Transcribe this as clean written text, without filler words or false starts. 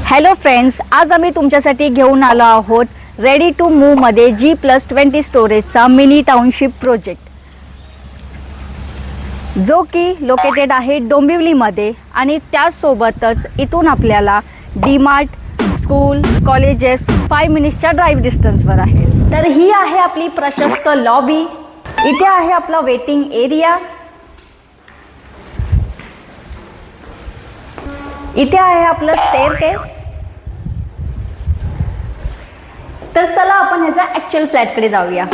Hello friends, आज आम्ही तुमच्यासाठी घेऊन आलो आहोत रेडी टू मूव्ह मध्ये G+20 स्टोरेजचा मिनी टाउनशिप प्रोजेक्ट, जो की लोकेटेड आहे डोंबिवलीमध्ये आणि त्यासोबतच इथून आपल्याला डीमार्ट, स्कूल, कॉलेजेस 5 मिनिट्सच्या ड्राईव्ह डिस्टन्सवर आहे. तर ही आहे आपली प्रशस्त लॉबी. इथे आहे आपला वेटिंग एरिया. इथे आहे आपलं स्टेअरकेस. तर चला आपण ह्याचा ॲक्च्युअल फ्लॅटकडे जाऊया.